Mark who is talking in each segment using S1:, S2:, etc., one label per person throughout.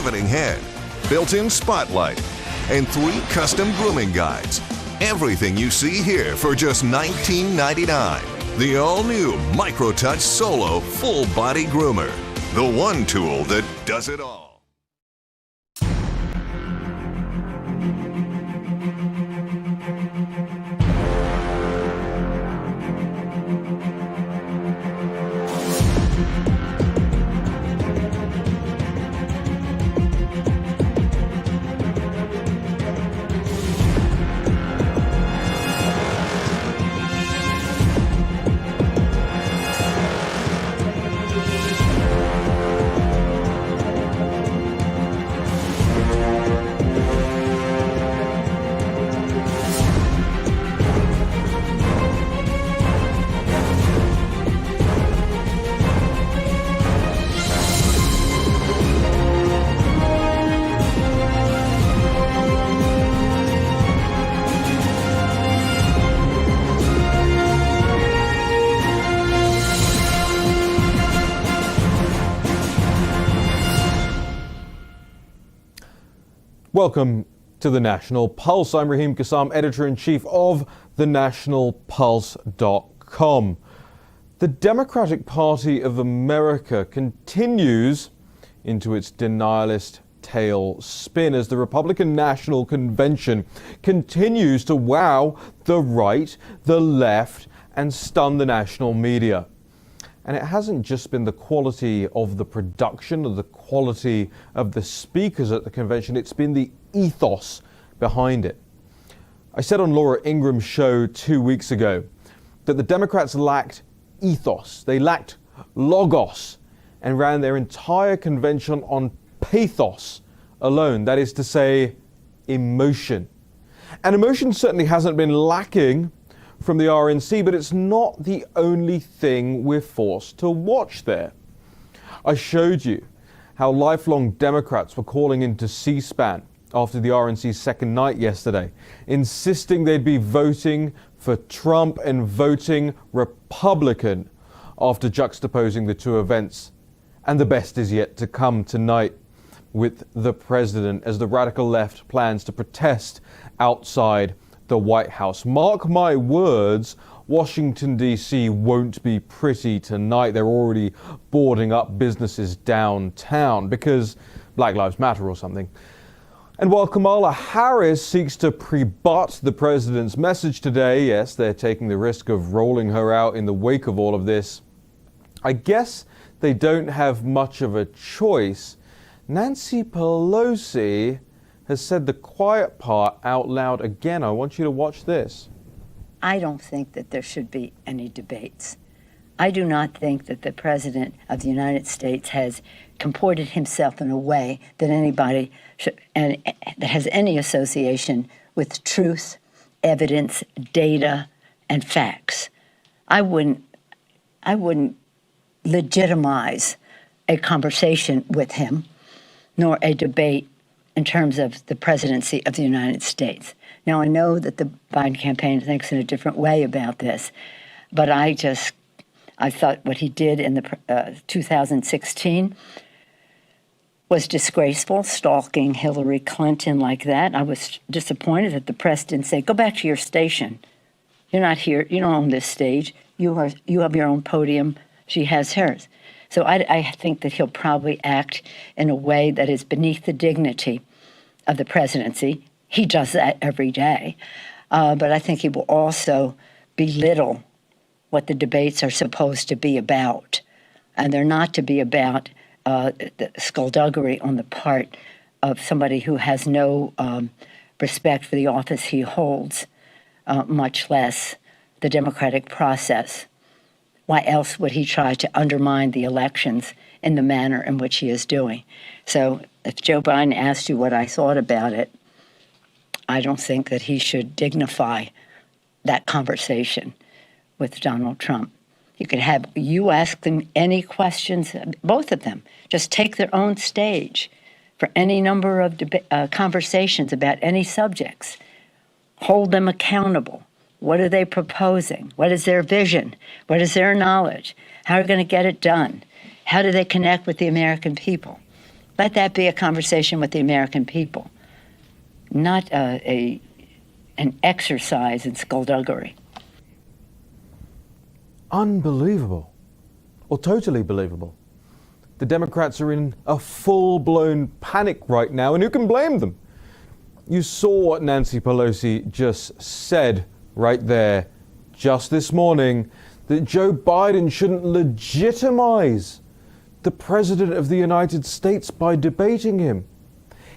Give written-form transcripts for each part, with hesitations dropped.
S1: pivoting head, built-in spotlight, and 3 custom grooming guides. Everything you see here for just $19.99. The all-new MicroTouch Solo Full Body Groomer. The one tool that does it all.
S2: Welcome to the National Pulse. I'm Raheem Kassam, editor-in-chief of thenationalpulse.com. The Democratic Party of America continues into its denialist tailspin as the Republican National Convention continues to wow the right, the left, and stun the national media. And it hasn't just been the quality of the production or the quality of the speakers at the convention, it's been the ethos behind it. I said on Laura Ingram's show 2 weeks ago that the Democrats lacked ethos, they lacked logos, and ran their entire convention on pathos alone, that is to say, emotion. And emotion certainly hasn't been lacking from the RNC, but it's not the only thing we're forced to watch there. I showed you how lifelong Democrats were calling into C-SPAN after the RNC's second night yesterday, insisting they'd be voting for Trump and voting Republican after juxtaposing the two events. And the best is yet to come tonight with the president as the radical left plans to protest outside the White House. Mark my words, Washington, D.C. won't be pretty tonight. They're already boarding up businesses downtown because Black Lives Matter or something. And while Kamala Harris seeks to rebut the president's message today, yes, they're taking the risk of rolling her out in the wake of all of this, I guess they don't have much of a choice. Nancy Pelosi has said the quiet part out loud again. I want you to watch this.
S3: I don't think that there should be any debates. I do not think that the President of the United States has comported himself in a way that anybody should, and that has any association with truth, evidence, data, and facts. I wouldn't legitimize a conversation with him, nor a debate in terms of the presidency of the United States. Now, I know that the Biden campaign thinks in a different way about this, but I thought what he did in the 2016 was disgraceful, stalking Hillary Clinton like that. I was disappointed that the press didn't say, go back to your station. You're not here. You don't own this stage. You have your own podium. She has hers. So I think that he'll probably act in a way that is beneath the dignity of the presidency. He does that every day. But I think he will also belittle what the debates are supposed to be about. And they're not to be about the skullduggery on the part of somebody who has no respect for the office he holds, much less the democratic process. Why else would he try to undermine the elections in the manner in which he is doing? So if Joe Biden asked you what I thought about it, I don't think that he should dignify that conversation with Donald Trump. You ask them any questions, both of them. Just take their own stage for any number of conversations about any subjects. Hold them accountable. What are they proposing? What is their vision? What is their knowledge? How are they going to get it done? How do they connect with the American people? Let that be a conversation with the American people, not an exercise in skullduggery.
S2: Unbelievable, or totally believable. The Democrats are in a full-blown panic right now, and who can blame them? You saw what Nancy Pelosi just said right there, just this morning, that Joe Biden shouldn't legitimize the President of the United States by debating him.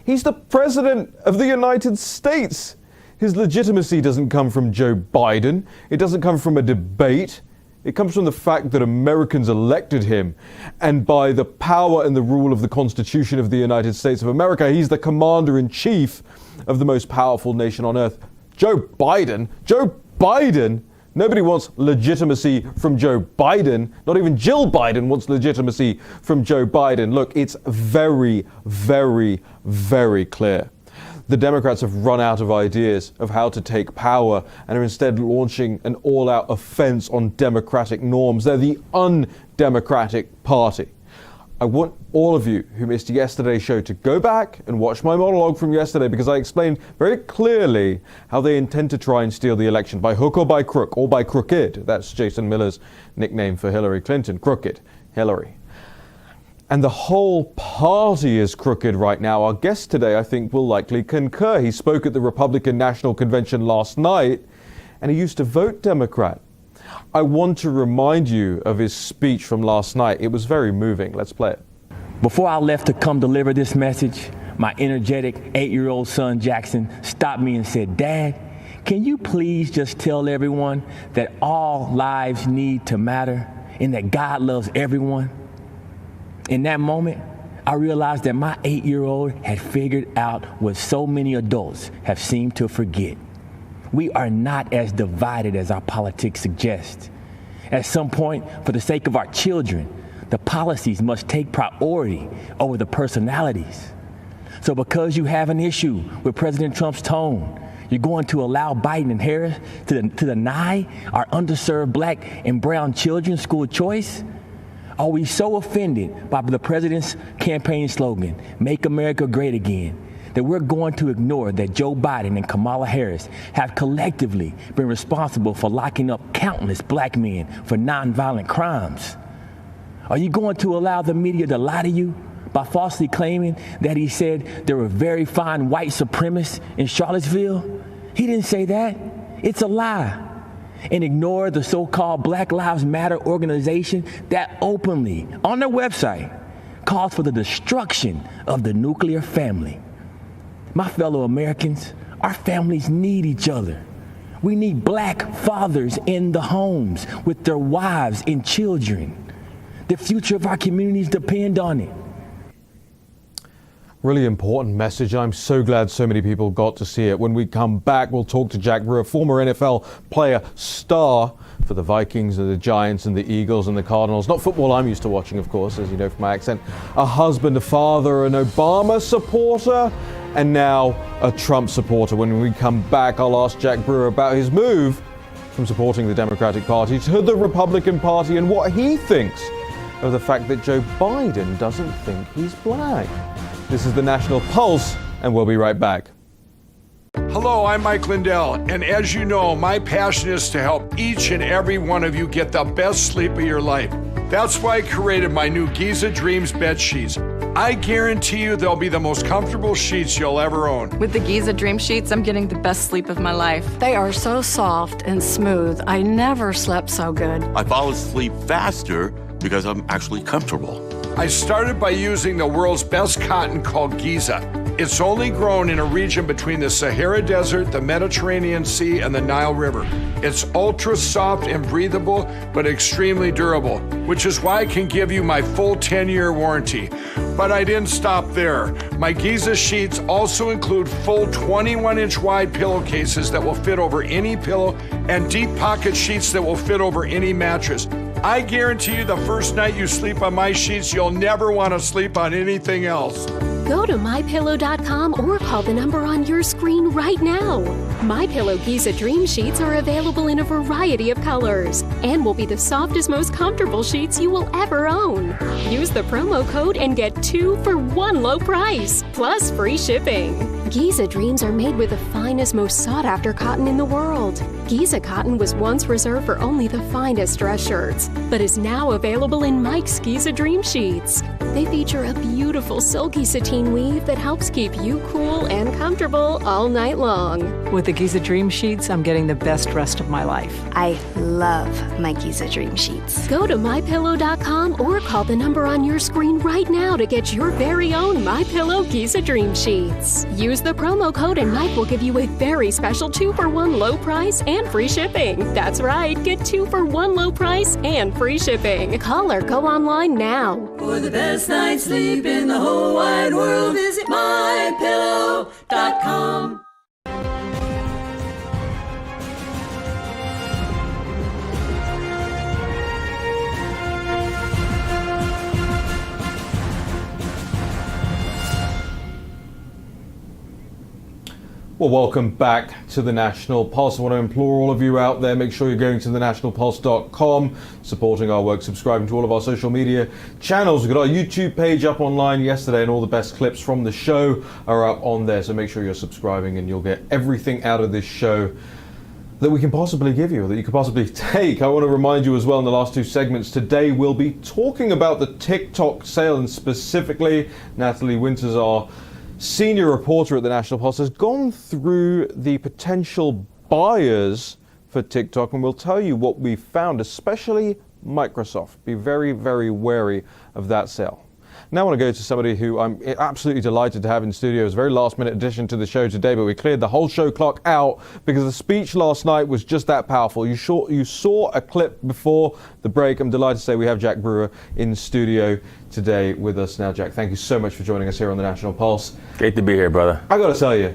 S2: He's the President of the United States. His legitimacy doesn't come from Joe Biden. It doesn't come from a debate. It comes from the fact that Americans elected him. And by the power and the rule of the Constitution of the United States of America, he's the commander-in-chief of the most powerful nation on earth. Joe Biden? Joe Biden? Nobody wants legitimacy from Joe Biden. Not even Jill Biden wants legitimacy from Joe Biden. Look, it's very, very, very clear. The Democrats have run out of ideas of how to take power and are instead launching an all-out offense on democratic norms. They're the undemocratic party. I want all of you who missed yesterday's show to go back and watch my monologue from yesterday, because I explained very clearly how they intend to try and steal the election by hook or by crook, or by crooked. That's Jason Miller's nickname for Hillary Clinton. Crooked Hillary. And the whole party is crooked right now. Our guest today, I think, will likely concur. He spoke at the Republican National Convention last night, and he used to vote Democrat. I want to remind you of his speech from last night. It was very moving. Let's play it.
S4: Before I left to come deliver this message, my energetic 8-year-old son, Jackson, stopped me and said, "Dad, can you please just tell everyone that all lives need to matter and that God loves everyone?" In that moment, I realized that my 8-year-old had figured out what so many adults have seemed to forget. We are not as divided as our politics suggest. At some point, for the sake of our children, the policies must take priority over the personalities. So because you have an issue with President Trump's tone, you're going to allow Biden and Harris to deny our underserved black and brown children school choice? Are we so offended by the president's campaign slogan, "Make America Great Again," that we're going to ignore that Joe Biden and Kamala Harris have collectively been responsible for locking up countless black men for nonviolent crimes? Are you going to allow the media to lie to you by falsely claiming that he said there were very fine white supremacists in Charlottesville? He didn't say that. It's a lie. And ignore the so-called Black Lives Matter organization that openly, on their website, calls for the destruction of the nuclear family. My fellow Americans, our families need each other. We need black fathers in the homes with their wives and children. The future of our communities depend on it.
S2: Really important message. I'm so glad so many people got to see it. When we come back, we'll talk to Jack Brewer, former NFL player, star for the Vikings and the Giants and the Eagles and the Cardinals. Not football I'm used to watching, of course, as you know from my accent. A husband, a father, an Obama supporter, and now a Trump supporter. When we come back, I'll ask Jack Brewer about his move from supporting the Democratic Party to the Republican Party and what he thinks of the fact that Joe Biden doesn't think he's black. This is the National Pulse, and we'll be right back.
S5: Hello, I'm Mike Lindell, and as you know, my passion is to help each and every one of you get the best sleep of your life. That's why I created my new Giza Dreams bed sheets. I guarantee you they'll be the most comfortable sheets you'll ever own.
S6: With the Giza Dream Sheets, I'm getting the best sleep of my life.
S7: They are so soft and smooth. I never slept so good.
S8: I fall asleep faster because I'm actually comfortable.
S5: I started by using the world's best cotton called Giza. It's only grown in a region between the Sahara Desert, the Mediterranean Sea, and the Nile River. It's ultra soft and breathable, but extremely durable, which is why I can give you my full 10-year warranty. But I didn't stop there. My Giza sheets also include full 21-inch wide pillowcases that will fit over any pillow and deep pocket sheets that will fit over any mattress. I guarantee you the first night you sleep on my sheets, you'll never want to sleep on anything else.
S9: Go to MyPillow.com or call the number on your screen right now. MyPillow Giza Dream Sheets are available in a variety of colors and will be the softest, most comfortable sheets you will ever own. Use the promo code and get 2 for 1 low price, plus free shipping. Giza Dreams are made with the finest, most sought-after cotton in the world. Giza cotton was once reserved for only the finest dress shirts, but is now available in Mike's Giza Dream Sheets. They feature a beautiful silky sateen weave that helps keep you cool and comfortable all night long.
S10: With the Giza Dream Sheets, I'm getting the best rest of my life.
S11: I love my Giza Dream Sheets.
S9: Go to MyPillow.com or call the number on your screen right now to get your very own MyPillow Giza Dream Sheets. Use the promo code and Mike will give you a very special 2 for 1 low price and free shipping. That's right, get 2 for 1 low price and free shipping. Call or go online now.
S12: For the best night's sleep in the whole wide world, visit MyPillow.com.
S2: Well, welcome back to the National Pulse. I want to implore all of you out there, make sure you're going to thenationalpulse.com, supporting our work, subscribing to all of our social media channels. We've got our YouTube page up online yesterday, and all the best clips from the show are up on there. So make sure you're subscribing, and you'll get everything out of this show that we can possibly give you, or that you could possibly take. I want to remind you as well, in the last 2 segments today, we'll be talking about the TikTok sale, and specifically Natalie Winters, our senior reporter at the National Pulse, has gone through the potential buyers for TikTok, and we'll tell you what we found, especially Microsoft. Be very, very wary of that sale. Now I want to go to somebody who I'm absolutely delighted to have in studio. It was a very last-minute addition to the show today, but we cleared the whole show clock out because the speech last night was just that powerful. You saw a clip before the break. I'm delighted to say we have Jack Brewer in studio today with us now. Jack, thank you so much for joining us here on the National Pulse.
S4: Great to be here, brother.
S2: I got to tell you,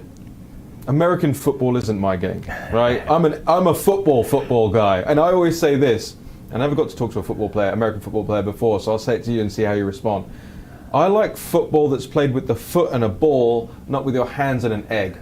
S2: American football isn't my game, right? I'm a football guy, and I always say this. I never got to talk to a American football player before, so I'll say it to you and see how you respond. I like football that's played with the foot and a ball, not with your hands and an egg.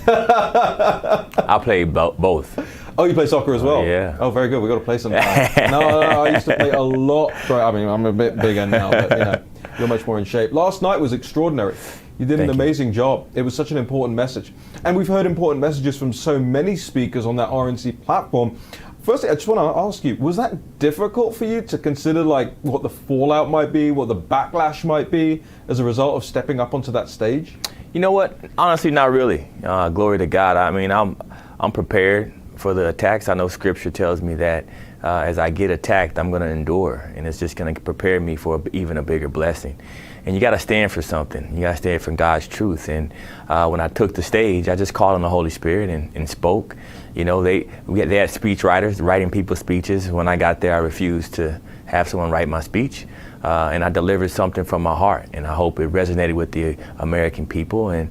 S4: I play both.
S2: Oh, you play soccer as well?
S4: Yeah.
S2: Oh, very good. We've got to play sometime. No, I used to play a lot. I mean, I'm a bit bigger now, but you're much more in shape. Last night was extraordinary. You did an amazing job. It was such an important message. And we've heard important messages from so many speakers on that RNC platform. Firstly, I just want to ask you, was that difficult for you to consider what the fallout might be, what the backlash might be as a result of stepping up onto that stage?
S4: You know what? Honestly, not really. Glory to God. I mean, I'm prepared for the attacks. I know Scripture tells me that as I get attacked, I'm going to endure, and it's just going to prepare me for even a bigger blessing. And you got to stand for something. You got to stand for God's truth. And when I took the stage, I just called on the Holy Spirit and spoke. You know, they had speech writers writing people's speeches. When I got there, I refused to have someone write my speech. And I delivered something from my heart. And I hope it resonated with the American people. And,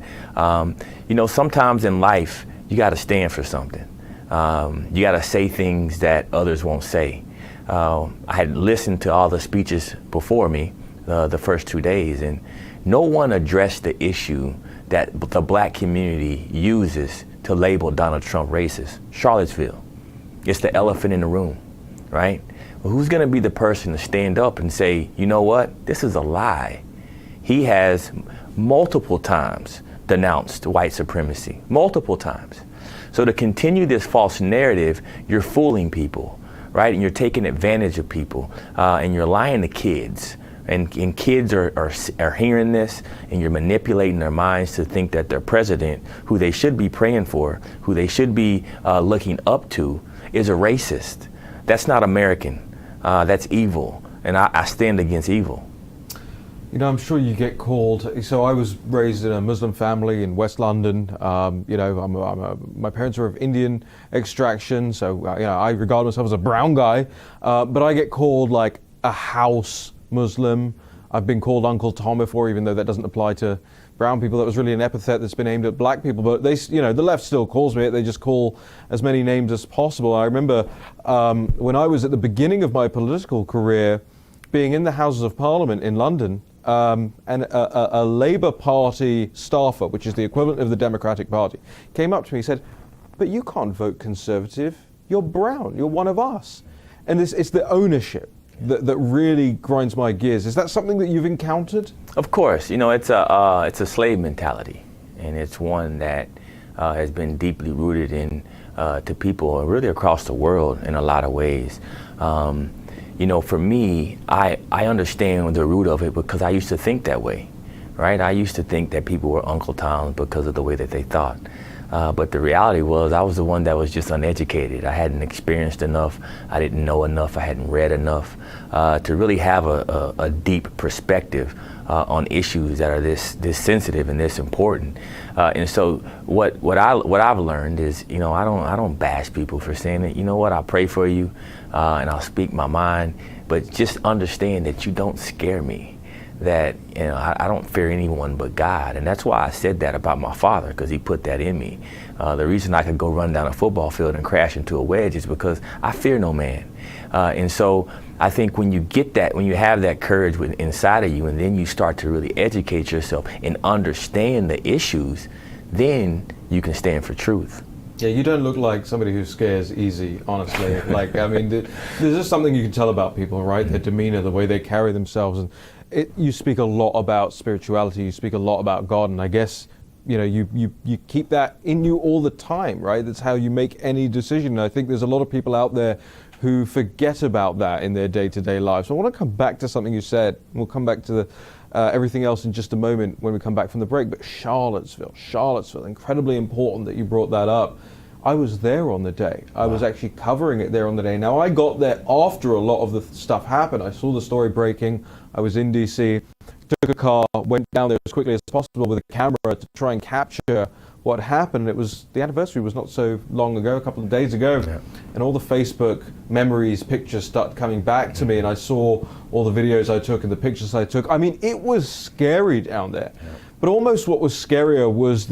S4: you know, sometimes in life, you got to stand for something. You got to say things that others won't say. I had listened to all the speeches before me the first 2 days, and no one addressed the issue that the black community uses to label Donald Trump racist. Charlottesville. It's the elephant in the room, right? Well, who's going to be the person to stand up and say, you know what, this is a lie? He has multiple times denounced white supremacy, multiple times. So to continue this false narrative, you're fooling people, right? And you're taking advantage of people, and you're lying to kids. And kids are hearing this, and you're manipulating their minds to think that their president, who they should be praying for, who they should be looking up to, is a racist. That's not American. That's evil, and I stand against evil.
S2: You know, I'm sure you get called. So I was raised in a Muslim family in West London. You know, my parents are of Indian extraction, so you know, I regard myself as a brown guy. But I get called like a house Muslim. I've been called Uncle Tom before, even though that doesn't apply to brown people. That was really an epithet that's been aimed at black people. But they, you know, the left still calls me it. They just call as many names as possible. I remember when I was at the beginning of my political career, being in the Houses of Parliament in London, and a Labour Party staffer, which is the equivalent of the Democratic Party, came up to me and said, "But you can't vote Conservative you're brown, you're one of us. And it's the ownership that really grinds my gears. Is that something that you've encountered?
S4: Of course, it's a slave mentality, and it's one that has been deeply rooted in to people really across the world in a lot of ways. For me, I understand the root of it because I used to think that way, right? I used to think that people were Uncle Toms because of the way that they thought. But the reality was I was the one that was just uneducated. I hadn't experienced enough. I didn't know enough. I hadn't read enough to really have a deep perspective on issues that are this sensitive and this important. And so what I've learned is, I don't bash people for saying it. You know what? I'll pray for you and I'll speak my mind, but just understand that you don't scare me. That I don't fear anyone but God, and that's why I said that about my father, because he put that in me. The reason I could go run down a football field and crash into a wedge is because I fear no man. And so I think when you get that, when you have that courage inside of you, and then you start to really educate yourself and understand the issues, then you can stand for truth.
S2: Yeah, you don't look like somebody who scares easy, honestly. There's just something you can tell about people, right? Their demeanor, the way they carry themselves, and you speak a lot about spirituality, you speak a lot about God, and I guess you keep that in you all the time, right? That's how you make any decision. And I think there's a lot of people out there who forget about that in their day-to-day lives. So I want to come back to something you said, and we'll come back to everything else in just a moment when we come back from the break. But Charlottesville, incredibly important that you brought that up. I was there on the day. I was actually covering it there on the day. Now, I got there after a lot of the stuff happened. I saw the story breaking. I was in DC, took a car, went down there as quickly as possible with a camera to try and capture what happened. The anniversary was not so long ago, a couple of days ago, and all the Facebook memories, pictures started coming back to me, and I saw all the videos I took and the pictures I took. I mean, it was scary down there. But almost what was scarier was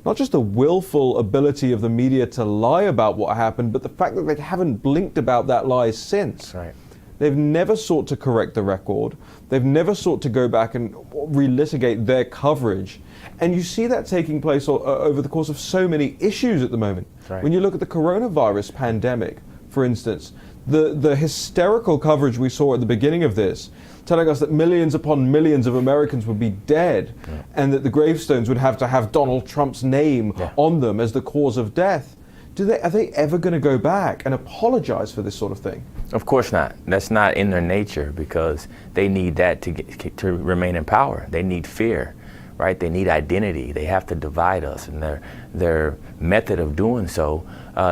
S2: not just the willful ability of the media to lie about what happened, but the fact that they haven't blinked about that lie since.
S4: Right.
S2: They've never sought to correct the record. They've never sought to go back and relitigate their coverage. And you see that taking place over the course of so many issues at the moment.
S4: Right.
S2: When you look at the coronavirus pandemic, for instance, the hysterical coverage we saw at the beginning of this, telling us that millions upon millions of Americans would be dead, and that the gravestones would have to have Donald Trump's name on them as the cause of death. Are they ever going to go back and apologize for this sort of thing?
S4: Of course not. That's not in their nature, because they need that to remain in power. They need fear, right? They need identity. They have to divide us, and their method of doing so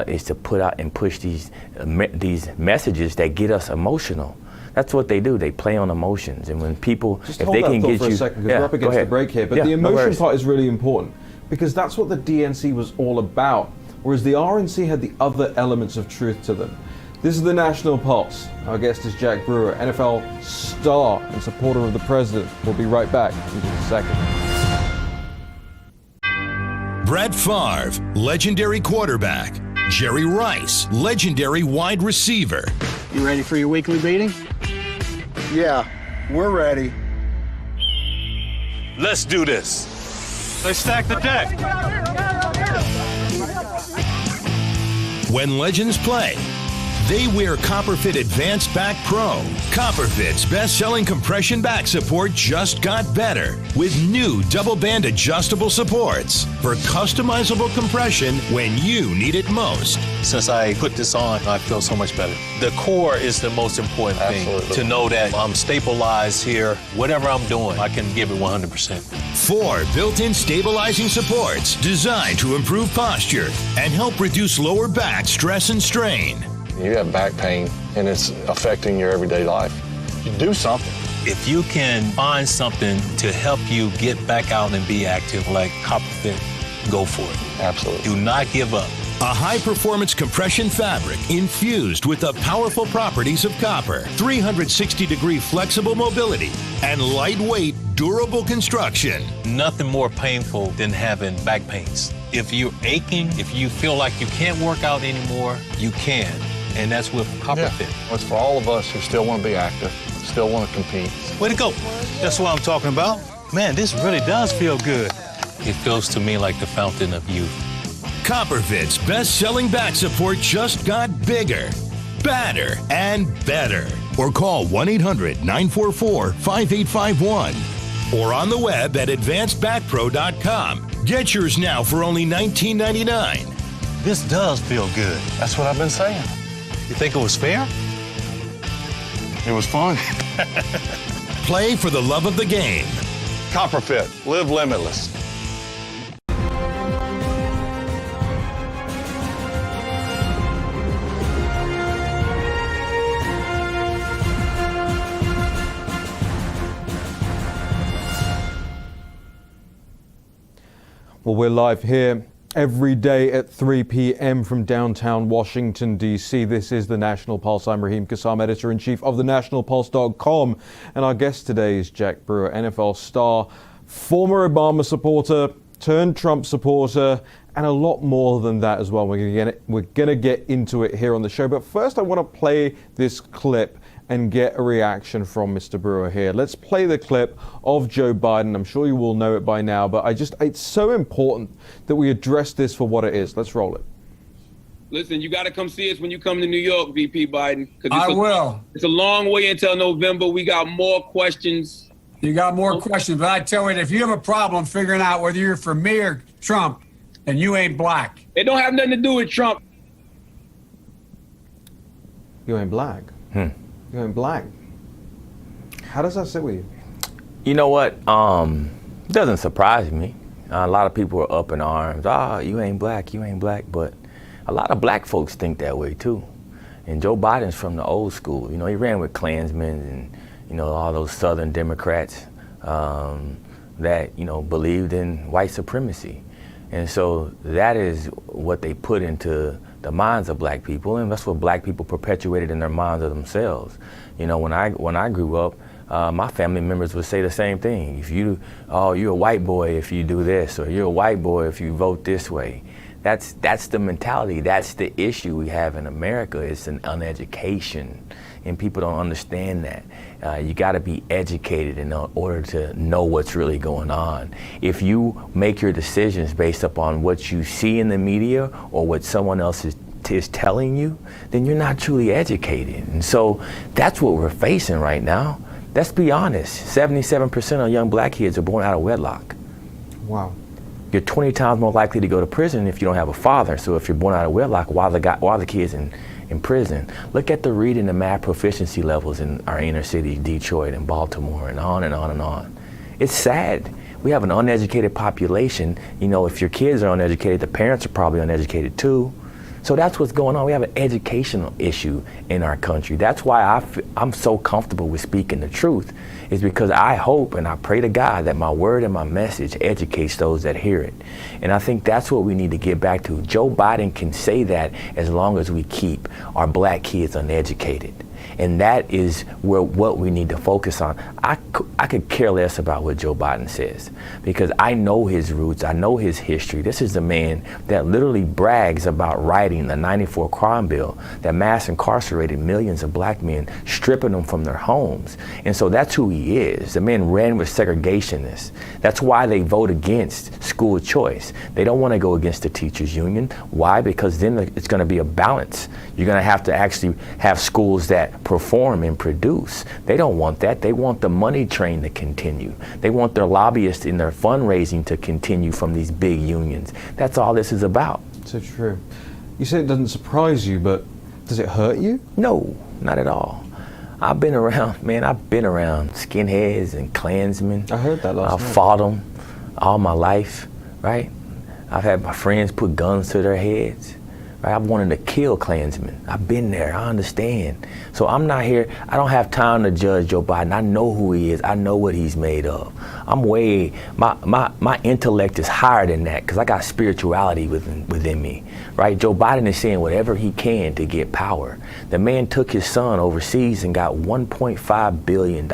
S4: is to put out and push these messages that get us emotional. That's what they do. They play on emotions, and when people,
S2: just if they can get you, for a second, because we're up against the break here. But the emotion part is really important, because that's what the DNC was all about. Whereas the RNC had the other elements of truth to them. This is the National Pulse. Our guest is Jack Brewer, NFL star and supporter of the president. We'll be right back in just a second.
S13: Brett Favre, legendary quarterback. Jerry Rice, legendary wide receiver.
S14: You ready for your weekly meeting?
S15: Yeah, we're ready.
S16: Let's do this. Let's stack the deck.
S13: When legends play, they wear Copperfit Advanced Back Pro. Copperfit's best-selling compression back support just got better with new double-band adjustable supports for customizable compression when you need it most.
S16: Since I put this on, I feel so much better. The core is the most important thing. To know that I'm stabilized here. Whatever I'm doing, I can give it 100%.
S13: 4 built-in stabilizing supports designed to improve posture and help reduce lower back stress and strain.
S15: You have back pain and it's affecting your everyday life. You do something.
S16: If you can find something to help you get back out and be active like Copperfit, go for it.
S15: Absolutely.
S16: Do not give up.
S13: A high-performance compression fabric infused with the powerful properties of copper, 360-degree flexible mobility, and lightweight, durable construction.
S16: Nothing more painful than having back pains. If you're aching, if you feel like you can't work out anymore, you can. And that's with Copperfit.
S15: Yeah. It's for all of us who still want to be active, still want to compete.
S16: Way to go. That's what I'm talking about. Man, this really does feel good. It feels to me like the fountain of youth.
S13: Copperfit's best-selling back support just got bigger, badder, and better. Or call 1-800-944-5851. Or on the web at advancedbackpro.com. Get yours now for only $19.99.
S16: This does feel good.
S15: That's what I've been saying.
S16: You think it was fair?
S15: It was fun.
S13: Play for the love of the game.
S15: Copperfit, live limitless.
S2: Well, we're live here every day at 3 p.m. from downtown Washington, D.C. This is the National Pulse. I'm Raheem Kassam, editor-in-chief of thenationalpulse.com. And our guest today is Jack Brewer, NFL star, former Obama supporter, turned Trump supporter, and a lot more than that as well. We're going to get into it here on the show. But first, I want to play this clip and get a reaction from Mr. Brewer here. Let's play the clip of Joe Biden. I'm sure you will know it by now, but it's so important that we address this for what it is. Let's roll it.
S17: Listen, you got to come see us when you come to New York, VP Biden.
S18: I will.
S17: It's a long way until November. We got more questions.
S18: You got more questions, but I tell you, if you have a problem figuring out whether you're for me or Trump, then you ain't black.
S17: It don't have nothing to do with Trump.
S2: You ain't black? You ain't black. How does that sit with you?
S4: You know what? It doesn't surprise me. A lot of people are up in arms. You ain't black, you ain't black. But a lot of black folks think that way too. And Joe Biden's from the old school. You know, he ran with Klansmen and, all those Southern Democrats that, believed in white supremacy. And so that is what they put into the minds of black people, and that's what black people perpetuated in their minds of themselves. When I grew up, my family members would say the same thing. If you're a white boy if you do this, or you're a white boy if you vote this way. That's the mentality. That's the issue we have in America. It's an uneducation, and people don't understand that. You got to be educated in order to know what's really going on. If you make your decisions based upon what you see in the media or what someone else is telling you, then you're not truly educated. And so that's what we're facing right now. Let's be honest. 77% of young black kids are born out of wedlock.
S2: Wow.
S4: You're 20 times more likely to go to prison if you don't have a father. So if you're born out of wedlock, why the kid's in prison? Look at the reading and math proficiency levels in our inner city, Detroit and Baltimore, and on and on and on. It's sad. We have an uneducated population. If your kids are uneducated, the parents are probably uneducated too. So that's what's going on. We have an educational issue in our country. That's why I'm so comfortable with speaking the truth, is because I hope and I pray to God that my word and my message educates those that hear it. And I think that's what we need to get back to. Joe Biden can say that as long as we keep our black kids uneducated. And that is what we need to focus on. I could care less about what Joe Biden says, because I know his roots, I know his history. This is the man that literally brags about writing the '94 crime bill that mass incarcerated millions of black men, stripping them from their homes. And so that's who he is. The man ran with segregationists. That's why they vote against school choice. They don't want to go against the teachers union. Why? Because then it's going to be a balance. You're going to actually have schools that perform and produce. They don't want that. They want the money train to continue. They want their lobbyists in their fundraising to continue from these big unions. That's all this is about.
S2: So true. You said it doesn't surprise you, but does it hurt you?
S4: No, not at all. I've been around skinheads and Klansmen.
S2: I heard that last night.
S4: I've fought them all my life, right? I've had my friends put guns to their heads. Right? I've wanted to kill Klansmen. I've been there. I understand. So I'm not here. I don't have time to judge Joe Biden. I know who he is. I know what he's made of. My intellect is higher than that, because I got spirituality within me. Right? Joe Biden is saying whatever he can to get power. The man took his son overseas and got $1.5 billion.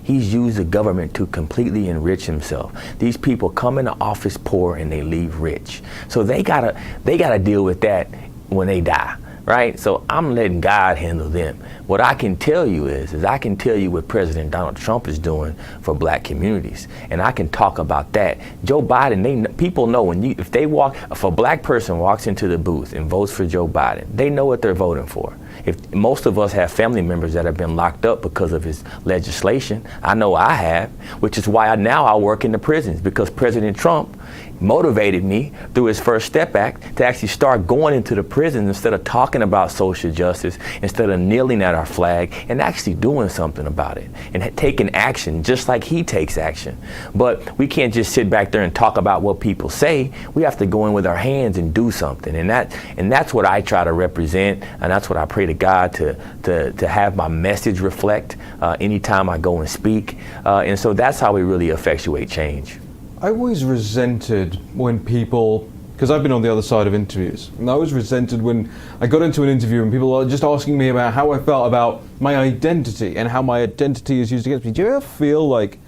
S4: He's used the government to completely enrich himself. These people come into office poor and they leave rich. So they gotta deal with that when they die. right? So I'm letting God handle them. What I can tell you is I can tell you what President Donald Trump is doing for black communities, and I can talk about that. Joe Biden, people know if a black person walks into the booth and votes for Joe Biden, they know what they're voting for. If most of us have family members that have been locked up because of his legislation, I know I have, which is why I work in the prisons, because President Trump motivated me through his First Step Act to actually start going into the prisons instead of talking about social justice, instead of kneeling at our flag and actually doing something about it and taking action just like he takes action. But we can't just sit back there and talk about what people say. We have to go in with our hands and do something. And that's what I try to represent, and that's what I pray to God to have my message reflect anytime I go and speak. And so that's how we really effectuate change.
S2: I always resented when people, because I've been on the other side of interviews, and I always resented when I got into an interview and people are just asking me about how I felt about my identity and how my identity is used against me. Do you ever feel like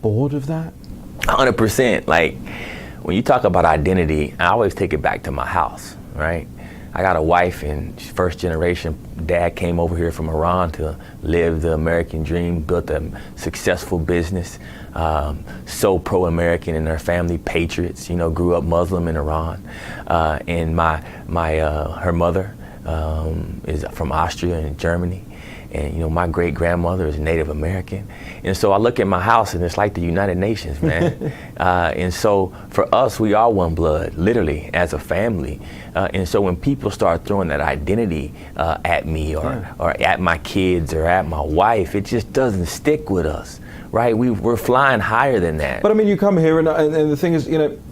S2: bored of that?
S4: 100%. Like when you talk about identity, I always take it back to my house, right? I got a wife and first generation. Dad came over here from Iran to live the American dream, built a successful business, so pro-American in their family, patriots, grew up Muslim in Iran. And her mother is from Austria and Germany. And my great grandmother is Native American. And so I look at my house and it's like the United Nations, man. And so for us, we are one blood, literally, as a family. And so when people start throwing that identity at me or at my kids or at my wife, it just doesn't stick with us, right? We're flying higher than that.
S2: But I mean, you come here and the thing is,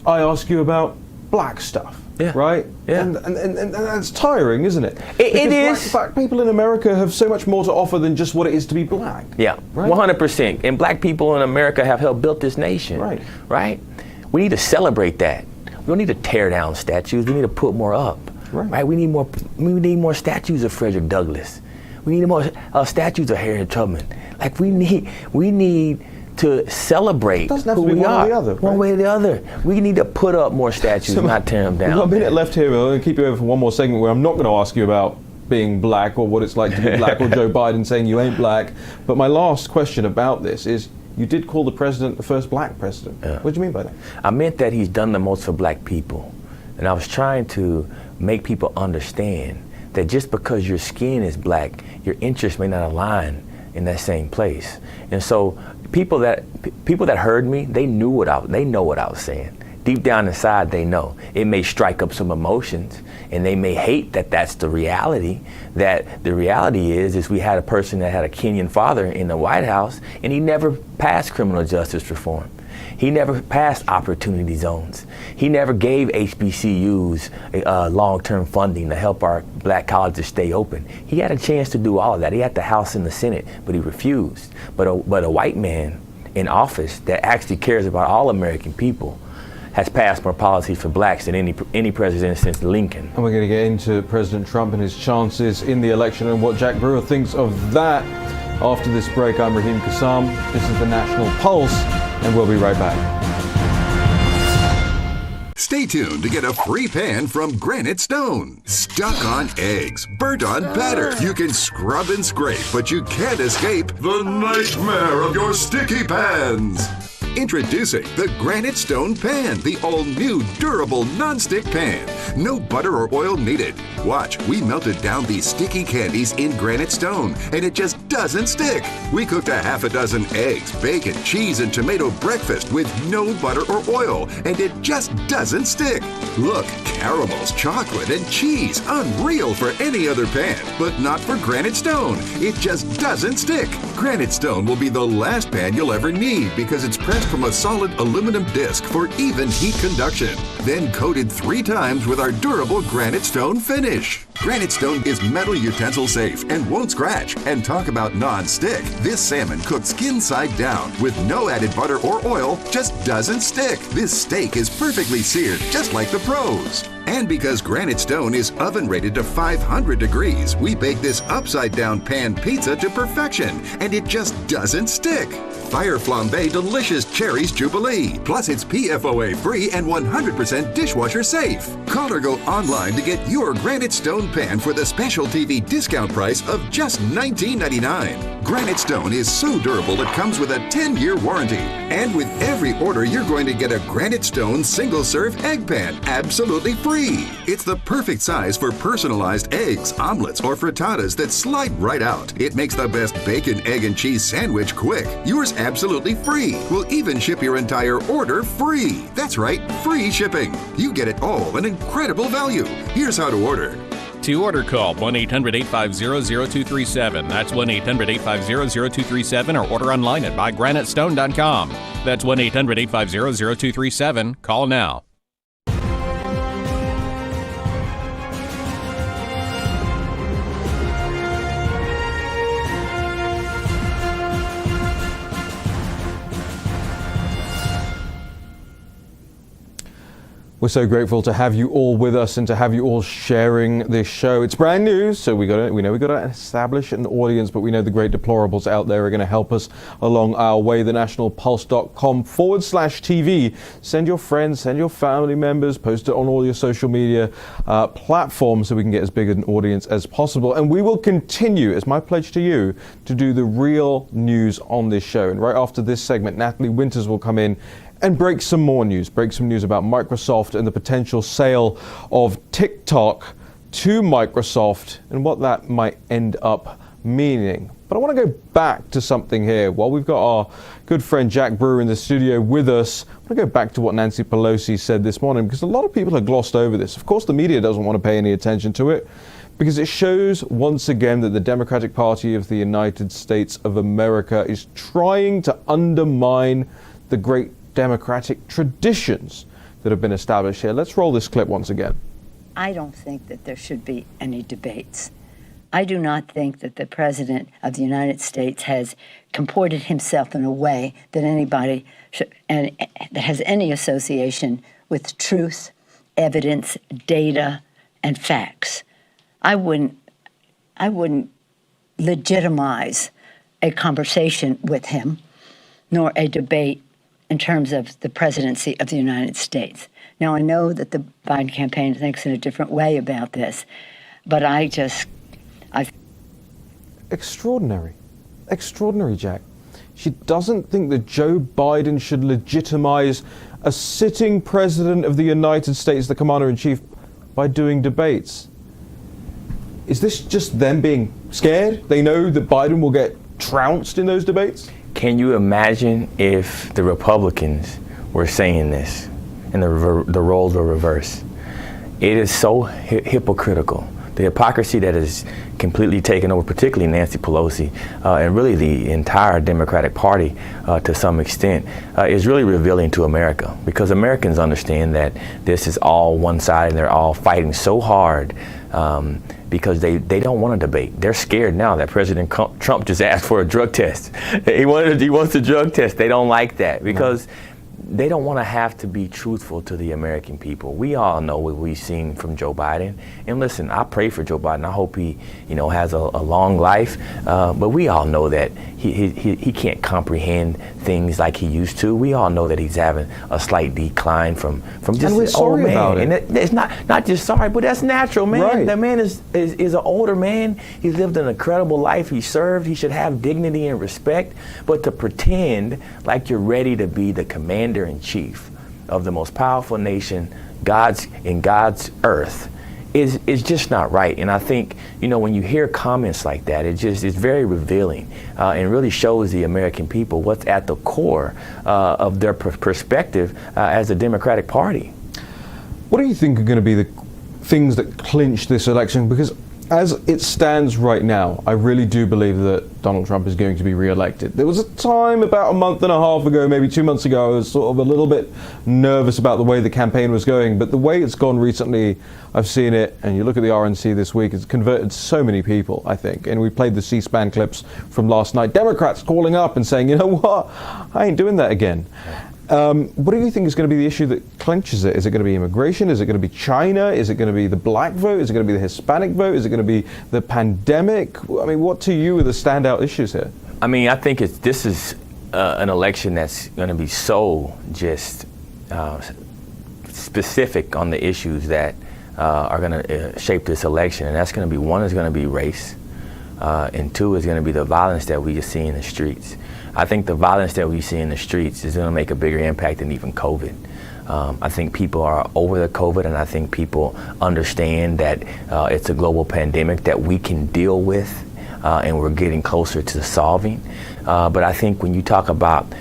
S2: I ask you about black stuff. Yeah. Right? Yeah. And that's tiring, isn't it?
S4: It is.
S2: Black people in America have so much more to offer than just what it is to be black.
S4: Yeah, right? 100%. And black people in America have helped build this nation. Right. Right? We need to celebrate that. We don't need to tear down statues. We need to put more up. Right? We need more statues of Frederick Douglass. We need more statues of Harriet Tubman. Like we need to celebrate who we are. One way or the other. We need to put up more statues, not tear them down.
S2: We've got a minute left here. We're going to keep you over for one more segment where I'm not going to ask you about being black or what it's like to be black or Joe Biden saying you ain't black. But my last question about this is, you did call the president the first black president. Yeah. What do you mean by that?
S4: I meant that he's done the most for black people. And I was trying to make people understand that just because your skin is black, your interests may not align in that same place. And so people that heard me, they know what I was saying. Deep down inside, they know. It may strike up some emotions, and they may hate that that's the reality. That the reality is we had a person that had a Kenyan father in the White House, and he never passed criminal justice reform. He never passed opportunity zones. He never gave HBCUs long-term funding to help our black colleges stay open. He had a chance to do all of that. He had the House and the Senate, but he refused. But a white man in office that actually cares about all American people has passed more policies for blacks than any president since Lincoln.
S2: And we're going to get into President Trump and his chances in the election and what Jack Brewer thinks of that. After this break, I'm Raheem Kassam. This is the National Pulse, and we'll be right back.
S1: Stay tuned to get a free pan from Granite Stone. Stuck on eggs, burnt on batter. You can scrub and scrape, but you can't escape the nightmare of your sticky pans. Introducing the Granite Stone Pan, the all-new durable non-stick pan. No butter or oil needed. Watch, we melted down these sticky candies in Granite Stone, and it just doesn't stick. We cooked a half a dozen eggs, bacon, cheese, and tomato breakfast with no butter or oil, and it just doesn't stick. Look, caramels, chocolate, and cheese. Unreal for any other pan, but not for Granite Stone. It just doesn't stick. Granite Stone will be the last pan you'll ever need because it's pressed from a solid aluminum disc for even heat conduction, then coated 3 times with our durable Granite Stone finish. Granite Stone is metal utensil safe and won't scratch. And talk about non-stick. This salmon cooked skin side down with no added butter or oil just doesn't stick. This steak is perfectly seared just like the pros.
S19: And because Granite Stone is oven rated to 500 degrees, we bake this upside down pan pizza to perfection, and it just doesn't stick. Fire Flambe Delicious Cherries Jubilee. Plus, it's PFOA free and 100% dishwasher safe. Call or go online to get your Granite Stone pan for the special TV discount price of just $19.99. Granite Stone is so durable it comes with a 10-year warranty. And with every order, you're going to get a Granite Stone single-serve egg pan absolutely free. It's the perfect size for personalized eggs, omelets, or frittatas that slide right out. It makes the best bacon, egg, and cheese sandwich quick. Yours absolutely free. We'll even ship your entire order free. That's right, free shipping. You get it all, an incredible value. Here's how to order.
S20: To order, call 1-800-850-0237. That's 1-800-850-0237, or order online at buygranitestone.com. That's 1-800-850-0237. Call now.
S2: We're so grateful to have you all with us and to have you all sharing this show. It's brand new, so we know we got to establish an audience, but we know the great deplorables out there are going to help us along our way. thenationalpulse.com/TV. Send your friends, send your family members, post it on all your social media platforms so we can get as big an audience as possible. And we will continue, as my pledge to you, to do the real news on this show. And right after this segment, Natalie Winters will come in and break some more news, about Microsoft and the potential sale of TikTok to Microsoft and what that might end up meaning. But I want to go back to something here. While we've got our good friend Jack Brewer in the studio with us, I want to go back to what Nancy Pelosi said this morning, because a lot of people have glossed over this. Of course, the media doesn't want to pay any attention to it, because it shows once again that the Democratic Party of the United States of America is trying to undermine the great democratic traditions that have been established here. Let's roll this clip once again.
S3: I don't think that there should be any debates. I do not think that the President of the United States has comported himself in a way that anybody should, and that has any association with truth, evidence, data, and facts. I wouldn't legitimize a conversation with him, nor a debate in terms of the presidency of the United States. Now, I know that the Biden campaign thinks in a different way about this, but
S2: Extraordinary, Jack. She doesn't think that Joe Biden should legitimize a sitting president of the United States, the commander-in-chief, by doing debates. Is this just them being scared? They know that Biden will get trounced in those debates?
S4: Can you imagine if the Republicans were saying this and the roles were reversed? It is so hypocritical. The hypocrisy that is completely taken over, particularly Nancy Pelosi, and really the entire Democratic Party to some extent, is really revealing to America, because Americans understand that this is all one side and they're all fighting so hard because they don't want to debate. They're scared now that President Trump just asked for a drug test. He wants a drug test. They don't like that because they don't want to have to be truthful to the American people. We all know what we've seen from Joe Biden. And listen, I pray for Joe Biden. I hope he, has a long life. But we all know that he can't comprehend things like he used to. We all know that he's having a slight decline from just an old man. About it. And it's not just sorry, but that's natural, man. Right. The man is an older man. He's lived an incredible life. He served. He should have dignity and respect. But to pretend like you're ready to be the commander-in-chief of the most powerful nation in God's earth is just not right. And I think, when you hear comments like that, it's very revealing and really shows the American people what's at the core of their perspective as a Democratic Party.
S2: What do you think are going to be the things that clinch this election? Because as it stands right now, I really do believe that Donald Trump is going to be re-elected. There was a time about a month and a half ago, maybe 2 months ago, I was sort of a little bit nervous about the way the campaign was going. But the way it's gone recently, I've seen it, and you look at the RNC this week, it's converted so many people, I think. And we played the C-SPAN clips from last night. Democrats calling up and saying, you know what, I ain't doing that again. What do you think is going to be the issue that clinches it? Is it going to be immigration? Is it going to be China? Is it going to be the black vote? Is it going to be the Hispanic vote? Is it going to be the pandemic? I mean, what to you are the standout issues here?
S4: I mean, I think this is an election that's going to be so just specific on the issues that are going to shape this election. And that's going to be, one is going to be race, and two is going to be the violence that we just see in the streets. I think the violence that we see in the streets is going to make a bigger impact than even COVID. I think people are over the COVID, and I think people understand that it's a global pandemic that we can deal with, and we're getting closer to solving. But I think when you talk about,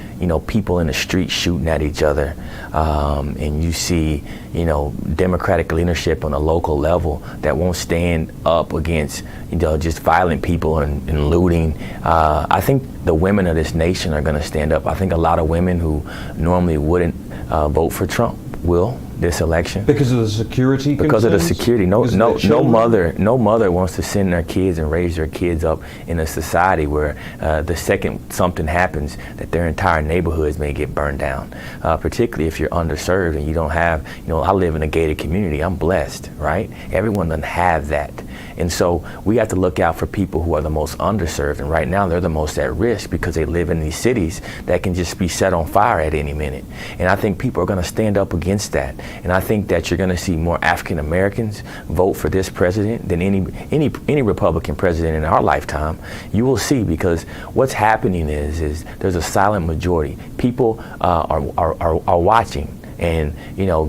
S4: people in the street shooting at each other, and you see, Democratic leadership on a local level that won't stand up against, just violent people and looting, I think the women of this nation are going to stand up. I think a lot of women who normally wouldn't vote for Trump will this election.
S2: Because of the security concerns?
S4: Because of the security. No mother wants to send their kids and raise their kids up in a society where the second something happens, that their entire neighborhoods may get burned down. Particularly if you're underserved and you don't have, I live in a gated community. I'm blessed, right? Everyone doesn't have that. And so we have to look out for people who are the most underserved. And right now they're the most at risk because they live in these cities that can just be set on fire at any minute. And I think people are going to stand up against that. And I think that you're going to see more African Americans vote for this president than any Republican president in our lifetime. You will see, because what's happening is there's a silent majority. People are watching. And,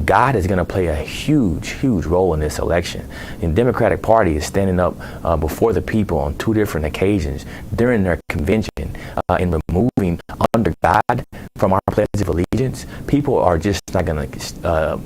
S4: God is going to play a huge role in this election. And the Democratic Party is standing up before the people on 2 different occasions during their convention in removing under God from our Pledge of Allegiance. People are just not going to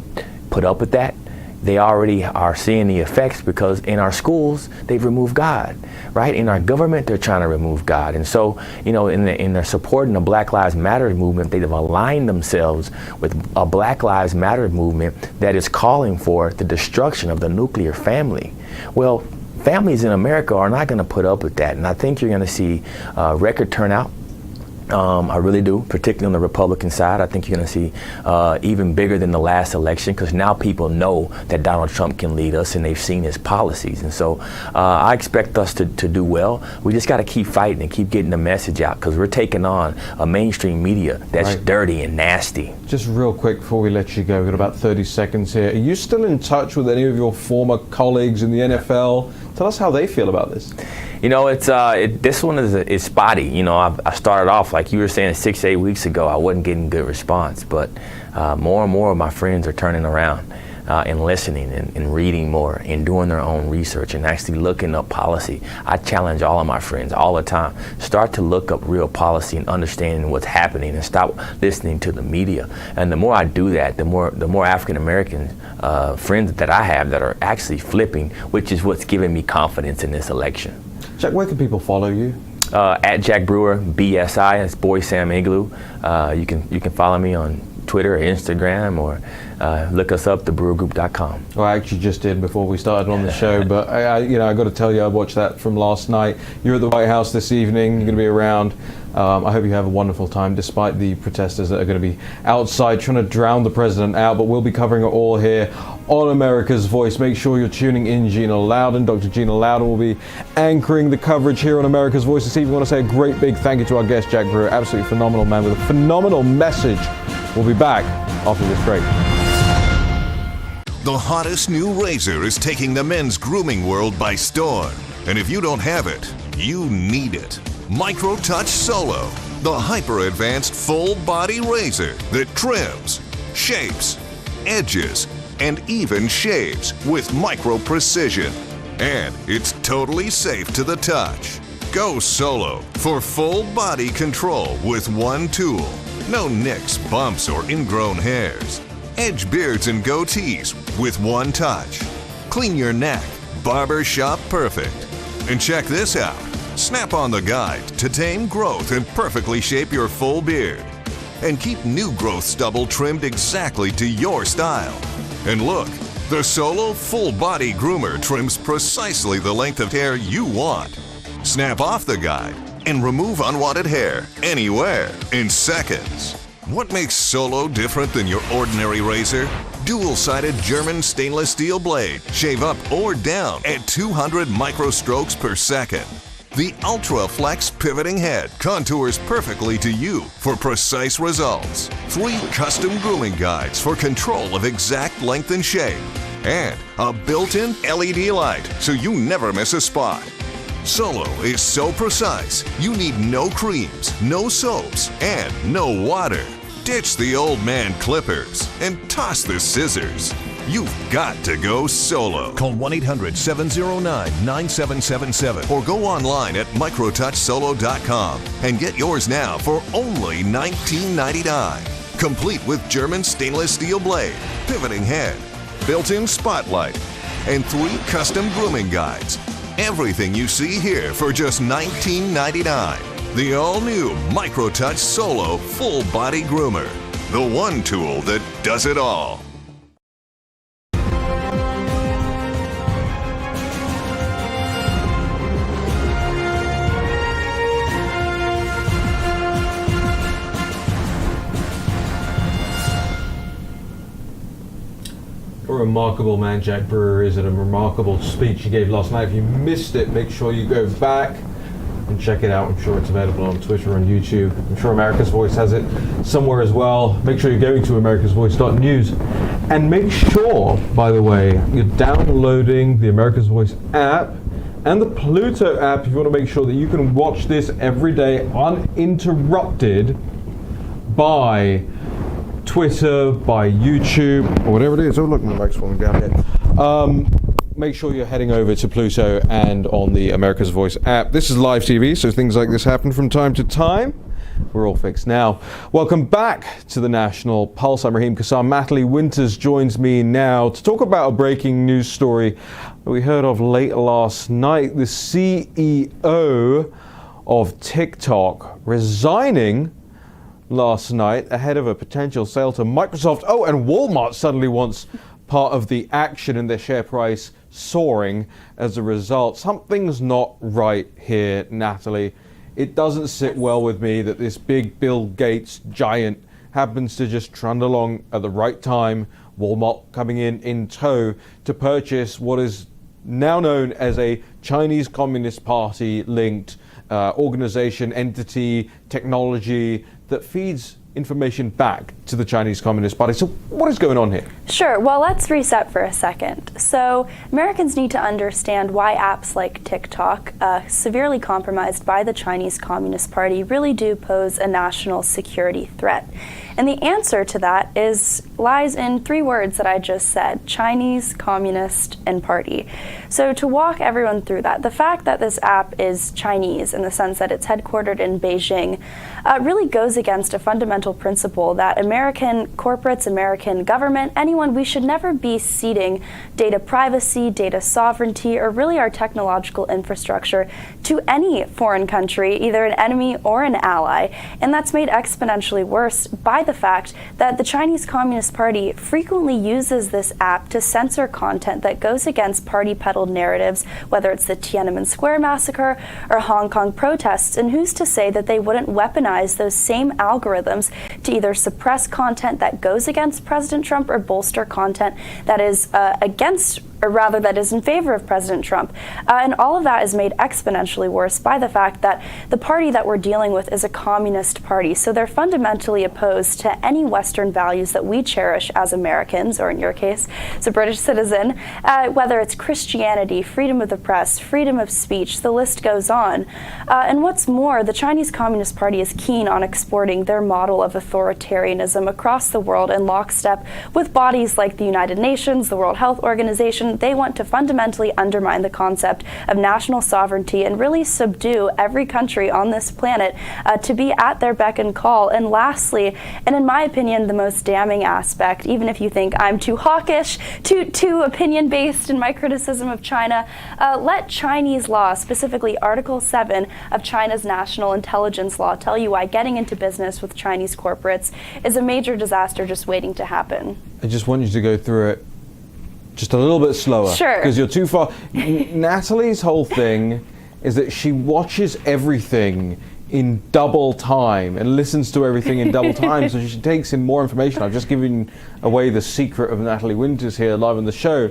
S4: put up with that. They already are seeing the effects, because in our schools, they've removed God, right? In our government, they're trying to remove God. And so, in their support in the Black Lives Matter movement, they've aligned themselves with a Black Lives Matter movement that is calling for the destruction of the nuclear family. Well, families in America are not going to put up with that. And I think you're going to see record turnout. I really do, particularly on the Republican side. I think you're going to see even bigger than the last election, because now people know that Donald Trump can lead us, and they've seen his policies. And so I expect us to do well. We just got to keep fighting and keep getting the message out, because we're taking on a mainstream media that's dirty and nasty.
S2: Just real quick before we let you go, we've got about 30 seconds here. Are you still in touch with any of your former colleagues in the NFL? Tell us how they feel about this.
S4: This one is spotty. I started off, like you were saying, 6-8 weeks ago, I wasn't getting good response, but more and more of my friends are turning around and listening and reading more and doing their own research and actually looking up policy. I challenge all of my friends all the time, start to look up real policy and understanding what's happening, and stop listening to the media. And the more I do that, the more African American friends that I have that are actually flipping, which is what's giving me confidence in this election.
S2: Jack, where can people follow you?
S4: At Jack Brewer, BSI, that's Boy Sam Igloo. You can follow me on Twitter or Instagram, or look us up, thebrewergroup.com.
S2: Well, I actually just did before we started on the show, but I got to tell you, I watched that from last night. You're at the White House this evening. You're going to be around. I hope you have a wonderful time, despite the protesters that are going to be outside trying to drown the president out. But we'll be covering it all here on America's Voice. Make sure you're tuning in. Gina Loudon, Dr. Gina Loudon, will be anchoring the coverage here on America's Voice this evening. I want to say a great big thank you to our guest, Jack Brewer. Absolutely phenomenal man with a phenomenal message. We'll be back after this break.
S1: The hottest new razor is taking the men's grooming world by storm. And if you don't have it, you need it. MicroTouch Solo, the hyper-advanced full-body razor that trims, shapes, edges, and even shaves with micro-precision. And it's totally safe to the touch. Go solo for full-body control with one tool. No nicks, bumps, or ingrown hairs. Edge beards and goatees with one touch. Clean your neck, barber shop perfect. And check this out. Snap on the guide to tame growth and perfectly shape your full beard. And keep new growth stubble trimmed exactly to your style. And look, the Solo Full Body Groomer trims precisely the length of hair you want. Snap off the guide and remove unwanted hair anywhere in seconds. What makes Solo different than your ordinary razor? Dual-sided German stainless steel blade. Shave up or down at 200 microstrokes per second. The Ultra Flex pivoting head contours perfectly to you for precise results. 3 custom grooming guides for control of exact length and shape. And a built-in LED light so you never miss a spot. Solo is so precise, you need no creams, no soaps, and no water. Ditch the old man clippers and toss the scissors. You've got to go Solo. Call 1-800-709-9777 or go online at microtouchsolo.com and get yours now for only $19.99. Complete with German stainless steel blade, pivoting head, built-in spotlight, and 3 custom grooming guides. Everything you see here for just $19.99. The all-new MicroTouch Solo Full Body Groomer. The one tool that does it all.
S2: A remarkable man Jack Brewer is, and a remarkable speech he gave last night. If you missed it, make sure you go back and check it out. I'm sure it's available on Twitter and YouTube. I'm sure America's Voice has it somewhere as well. Make sure you're going to americasvoice.news. And make sure, by the way, you're downloading the America's Voice app and the Pluto app if you want to make sure that you can watch this every day uninterrupted by Twitter, by YouTube, or whatever it is. Oh, look, my mic's falling down here. Make sure you're heading over to Pluto and on the America's Voice app. This is live TV, so things like this happen from time to time. We're all fixed now. Welcome back to the National Pulse. I'm Raheem Kassam. Natalie Winters joins me now to talk about a breaking news story that we heard of late last night. The CEO of TikTok resigning last night ahead of a potential sale to Microsoft. Oh, and Walmart suddenly wants part of the action in their share price soaring as a result. Something's not right here, Natalie. It doesn't sit well with me that this big Bill Gates giant happens to just trundle along at the right time, Walmart coming in tow to purchase what is now known as a Chinese Communist Party linked organization, entity, technology that feeds information back to the Chinese Communist Party. So what is going on here?
S21: Sure. Well, let's reset for a second. So Americans need to understand why apps like TikTok, severely compromised by the Chinese Communist Party, really do pose a national security threat. And the answer to that lies in 3 words that I just said: Chinese, Communist, and Party. So to walk everyone through that, the fact that this app is Chinese in the sense that it's headquartered in Beijing really goes against a fundamental principle that American corporates, American government, anyone, we should never be ceding data privacy, data sovereignty, or really our technological infrastructure to any foreign country, either an enemy or an ally. And that's made exponentially worse by the fact that the Chinese Communist Party frequently uses this app to censor content that goes against party-peddled narratives, whether it's the Tiananmen Square massacre or Hong Kong protests. And who's to say that they wouldn't weaponize those same algorithms to either suppress content that goes against President Trump or bolster content that is against, or rather that is in favor of President Trump. And all of that is made exponentially worse by the fact that the party that we're dealing with is a communist party. So they're fundamentally opposed to any Western values that we cherish as Americans, or in your case, as a British citizen, whether it's Christianity, freedom of the press, freedom of speech, the list goes on. And what's more, the Chinese Communist Party is keen on exporting their model of authoritarianism across the world in lockstep with bodies like the United Nations, the World Health Organization. They want to fundamentally undermine the concept of national sovereignty and really subdue every country on this planet to be at their beck and call. And lastly, and in my opinion, the most damning aspect, even if you think I'm too hawkish, too opinion-based in my criticism of China, let Chinese law, specifically Article 7 of China's National Intelligence Law, tell you why getting into business with Chinese corporates is a major disaster just waiting to happen.
S2: I just want you to go through it just a little bit slower.
S21: Sure.
S2: Because you're too far. Natalie's whole thing is that she watches everything in double time and listens to everything in double time, so she takes in more information. I've just given away the secret of Natalie Winters here live on the show.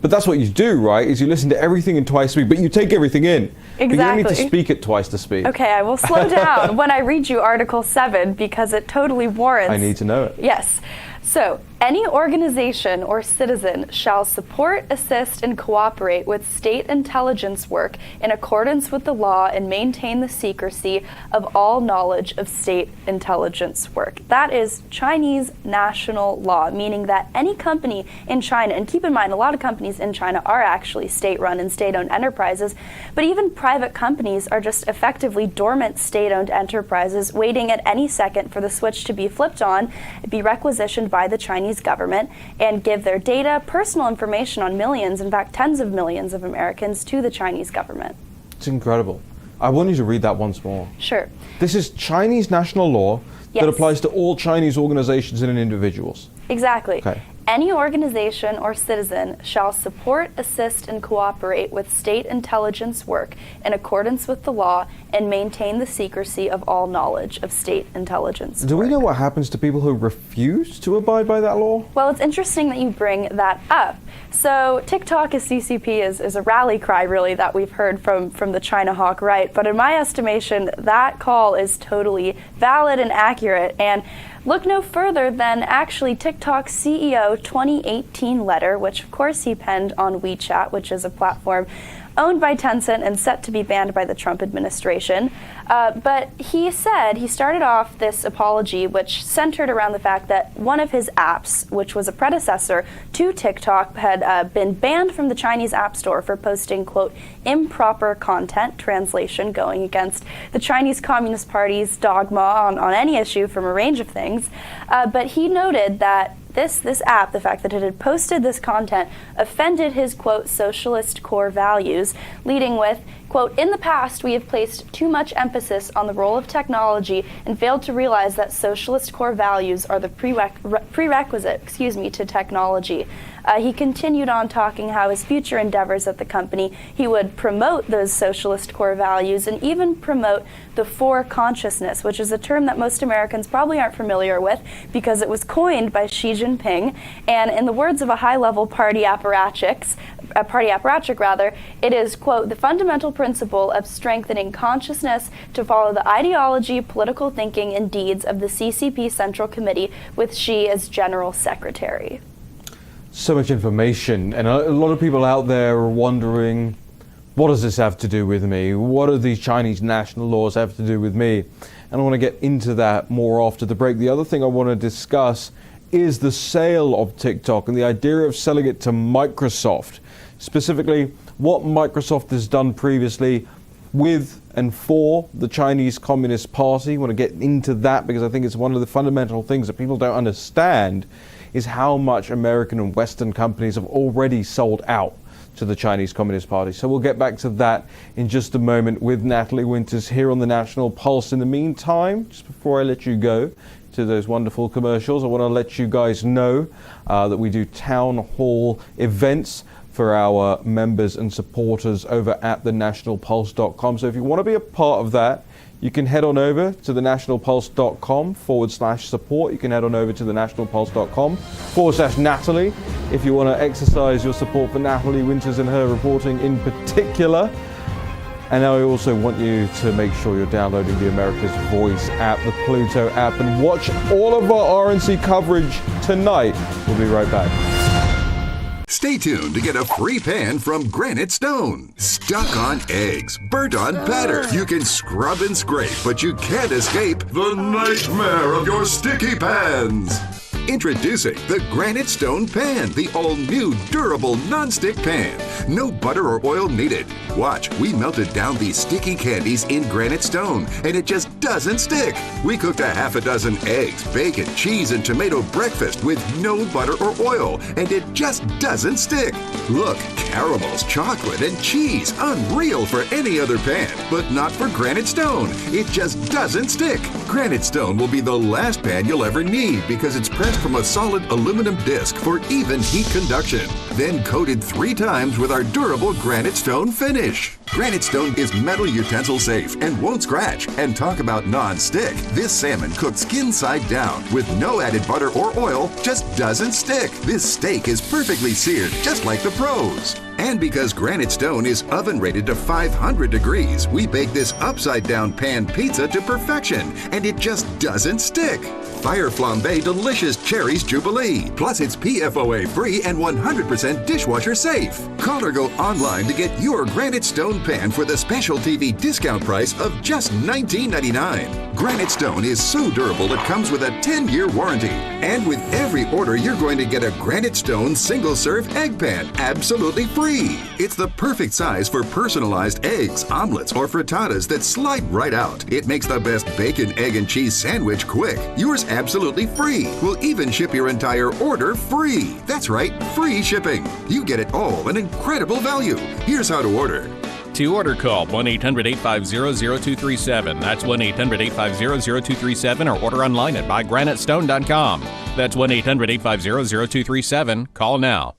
S2: But that's what you do, right? Is you listen to everything in twice speed, but you take everything in.
S21: Exactly.
S2: But you don't need to speak at twice the speed.
S21: Okay, I will slow down when I read you Article 7 because it totally warrants...
S2: I need to know it.
S21: Yes. So, any organization or citizen shall support, assist, and cooperate with state intelligence work in accordance with the law and maintain the secrecy of all knowledge of state intelligence work. That is Chinese national law, meaning that any company in China, and keep in mind a lot of companies in China are actually state-run and state-owned enterprises, but even private companies are just effectively dormant state-owned enterprises waiting at any second for the switch to be flipped on, be requisitioned by the Chinese government, and give their data, personal information on millions, in fact tens of millions of Americans to the Chinese government.
S2: It's incredible. I want you to read that once more.
S21: Sure.
S2: This is Chinese national law that applies to all Chinese organizations and individuals.
S21: Exactly.
S2: Okay.
S21: Any organization or citizen shall support, assist, and cooperate with state intelligence work in accordance with the law and maintain the secrecy of all knowledge of state intelligence work.
S2: Do we know what happens to people who refuse to abide by that law?
S21: Well, it's interesting that you bring that up. So TikTok as CCP is a rally cry, really, that we've heard from the China hawk right. But in my estimation, that call is totally valid and accurate. And look no further than actually TikTok's CEO 2018 letter, which of course he penned on WeChat, which is a platform owned by Tencent and set to be banned by the Trump administration. But he started off this apology, which centered around the fact that one of his apps, which was a predecessor to TikTok, had been banned from the Chinese App Store for posting, quote, improper content, translation going against the Chinese Communist Party's dogma on any issue from a range of things. But he noted that this app, the fact that it had posted this content, offended his, quote, socialist core values, leading with, quote, in the past we have placed too much emphasis on the role of technology and failed to realize that socialist core values are the prerequisite, to technology. He continued on talking how his future endeavors at the company, he would promote those socialist core values and even promote the four consciousness, which is a term that most Americans probably aren't familiar with because it was coined by Xi Jinping. And in the words of a high-level party apparatchik, it is, quote, the fundamental principle of strengthening consciousness to follow the ideology, political thinking, and deeds of the CCP Central Committee with Xi as General Secretary.
S2: So much information, and a lot of people out there are wondering, what does this have to do with me? What do these Chinese national laws have to do with me? And I want to get into that more after the break. The other thing I want to discuss is the sale of TikTok and the idea of selling it to Microsoft. Specifically, what Microsoft has done previously with and for the Chinese Communist Party. I want to get into that because I think it's one of the fundamental things that people don't understand is how much American and Western companies have already sold out to the Chinese Communist Party. So we'll get back to that in just a moment with Natalie Winters here on the National Pulse. In the meantime, just before I let you go to those wonderful commercials, I want to let you guys know that we do town hall events for our members and supporters over at thenationalpulse.com. So if you want to be a part of that, you can head on over to thenationalpulse.com/support. You can head on over to thenationalpulse.com/Natalie if you want to exercise your support for Natalie Winters and her reporting in particular. And I also want you to make sure you're downloading the America's Voice app, the Pluto app, and watch all of our RNC coverage tonight. We'll be right back.
S19: Stay tuned to get a free pan from Granite Stone. Stuck on eggs, burnt on batter. You can scrub and scrape, but you can't escape the nightmare of your sticky pans. Introducing the Granite Stone Pan, the all-new durable non-stick pan. No butter or oil needed. Watch, we melted down these sticky candies in Granite Stone, and it just doesn't stick. We cooked a half a dozen eggs, bacon, cheese, and tomato breakfast with no butter or oil, and it just doesn't stick. Look, caramels, chocolate, and cheese. Unreal for any other pan, but not for Granite Stone. It just doesn't stick. Granite Stone will be the last pan you'll ever need because it's pressed from a solid aluminum disc for even heat conduction. Then coated 3 times with our durable Granite Stone finish. Granite Stone is metal utensil safe and won't scratch. And talk about non-stick. This salmon cooked skin side down with no added butter or oil just doesn't stick. This steak is perfectly seared, just like the pros. And because Granite Stone is oven rated to 500 degrees, we bake this upside down pan pizza to perfection, and it just doesn't stick. Fire Flambe Delicious Cherries Jubilee. Plus, it's PFOA free and 100% dishwasher safe. Call or go online to get your Granite Stone pan for the special TV discount price of just $19.99. Granite Stone is so durable it comes with a 10-year warranty. And with every order, you're going to get a Granite Stone single-serve egg pan absolutely free. It's the perfect size for personalized eggs, omelets, or frittatas that slide right out. It makes the best bacon, egg, and cheese sandwich quick. Yours absolutely free. We'll even ship your entire order free. That's right, free shipping. You get it all, an incredible value. Here's how to order.
S20: To order, call 1-800-850-0237. That's 1-800-850-0237, or order online at bygranitestone.com. That's 1-800-850-0237. Call now.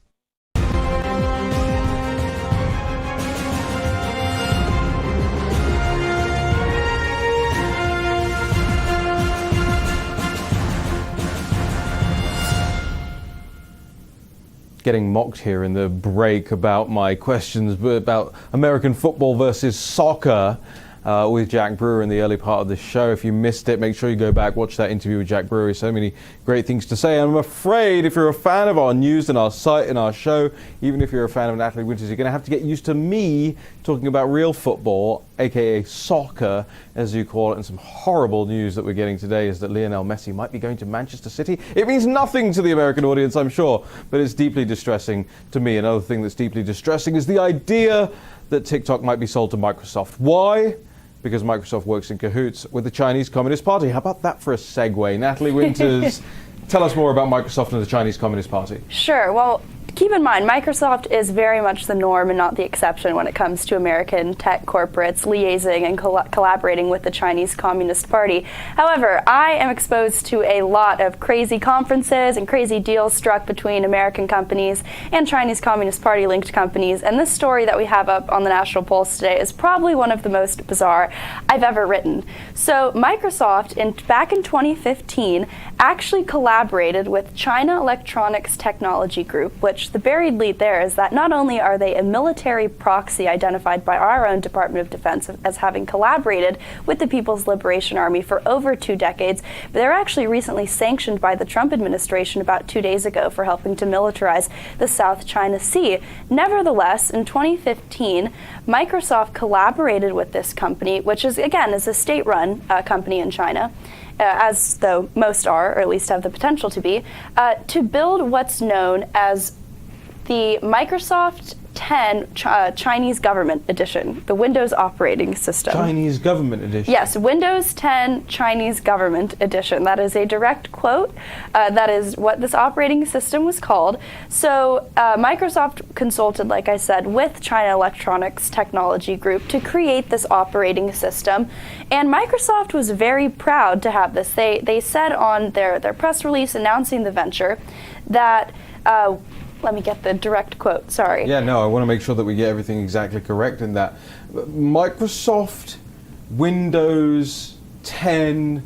S2: Getting mocked here in the break about my questions about American football versus soccer with Jack Brewer in the early part of the show. If you missed it, make sure you go back, watch that interview with Jack Brewer. So many great things to say. I'm afraid if you're a fan of our news and our site and our show, even if you're a fan of Natalie Winters, you're going to have to get used to me talking about real football, aka soccer, as you call it. And some horrible news that we're getting today is that Lionel Messi might be going to Manchester City. It means nothing to the American audience, I'm sure, but it's deeply distressing to me. Another thing that's deeply distressing is the idea that TikTok might be sold to Microsoft. Why? Because Microsoft works in cahoots with the Chinese Communist Party. How about that for a segue? Natalie Winters, tell us more about Microsoft and the Chinese Communist Party.
S21: Sure. Well, keep in mind, Microsoft is very much the norm and not the exception when it comes to American tech corporates liaising and collaborating with the Chinese Communist Party. However, I am exposed to a lot of crazy conferences and crazy deals struck between American companies and Chinese Communist Party linked companies, and this story that we have up on the National Pulse today is probably one of the most bizarre I've ever written. So Microsoft, back in 2015, actually collaborated with China Electronics Technology Group, which the buried lead there is that not only are they a military proxy identified by our own Department of Defense as having collaborated with the People's Liberation Army for over 2 decades, but they're actually recently sanctioned by the Trump administration about 2 days ago for helping to militarize the South China Sea. Nevertheless, in 2015, Microsoft collaborated with this company, which is a state-run company in China, as though most are, or at least have the potential to be, to build what's known as the Microsoft 10 Chinese Government Edition, the Windows operating system.
S2: Chinese Government Edition?
S21: Yes, Windows 10 Chinese Government Edition. That is a direct quote. That is what this operating system was called. So Microsoft consulted, like I said, with China Electronics Technology Group to create this operating system. And Microsoft was very proud to have this. They said on their press release announcing the venture that let me get the direct quote, sorry.
S2: Yeah, no, I want to make sure that we get everything exactly correct in that. Microsoft Windows 10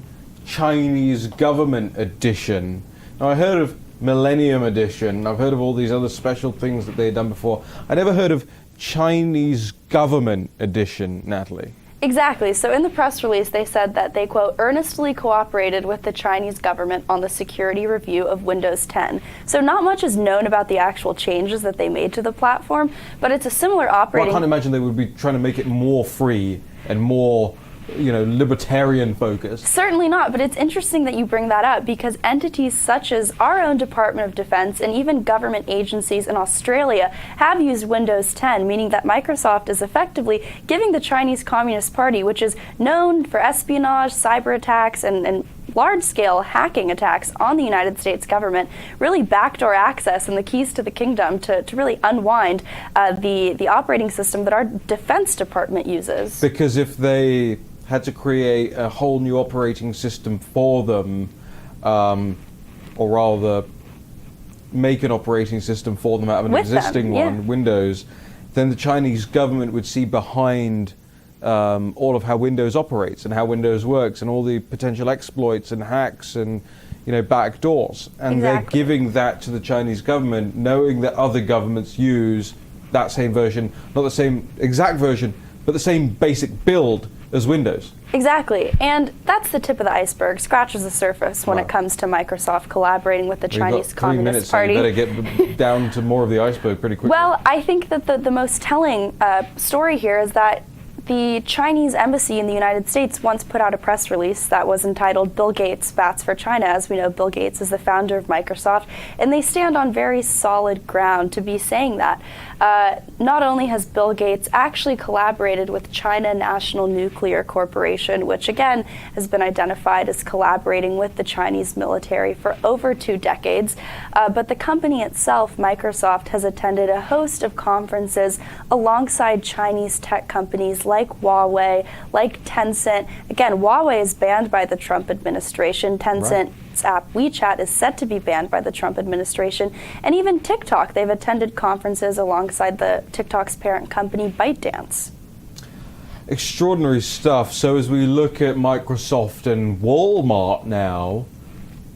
S2: Chinese Government Edition. Now, I heard of Millennium Edition. I've heard of all these other special things that they had done before. I never heard of Chinese Government Edition, Natalie.
S21: Exactly. So in the press release, they said that they, quote, earnestly cooperated with the Chinese government on the security review of Windows 10. So not much is known about the actual changes that they made to the platform, but it's a similar operating...
S2: Well, I can't imagine they would be trying to make it more free and more, libertarian focused.
S21: Certainly not, but it's interesting that you bring that up because entities such as our own Department of Defense and even government agencies in Australia have used Windows 10, meaning that Microsoft is effectively giving the Chinese Communist Party, which is known for espionage, cyber attacks, and large-scale hacking attacks on the United States government, really backdoor access and the keys to the kingdom to really unwind the operating system that our Defense Department uses.
S2: Because if they had to create a whole new operating system for them, or or rather make an operating system for them out of an existing one, Windows, then the Chinese government would see behind all of how Windows operates and how Windows works and all the potential exploits and hacks and backdoors. And they're giving that to the Chinese government, knowing that other governments use that same version, not the same exact version, but the same basic build as Windows.
S21: Exactly, and that's the tip of the iceberg, scratches the surface when it comes to Microsoft collaborating with the Chinese Communist Party.
S2: So you better get down to more of the iceberg pretty quickly.
S21: Well, I think that the most telling story here is that the Chinese embassy in the United States once put out a press release that was entitled Bill Gates Bats for China. As we know, Bill Gates is the founder of Microsoft, and they stand on very solid ground to be saying that. Not only has Bill Gates actually collaborated with China National Nuclear Corporation, which again has been identified as collaborating with the Chinese military for over 2 decades, but the company itself, Microsoft, has attended a host of conferences alongside Chinese tech companies like Huawei, like Tencent. Again, Huawei is banned by the Trump administration. Tencent's app WeChat is set to be banned by the Trump administration. And even TikTok, they've attended conferences alongside the TikTok's parent company, ByteDance.
S2: Extraordinary stuff. So as we look at Microsoft and Walmart now,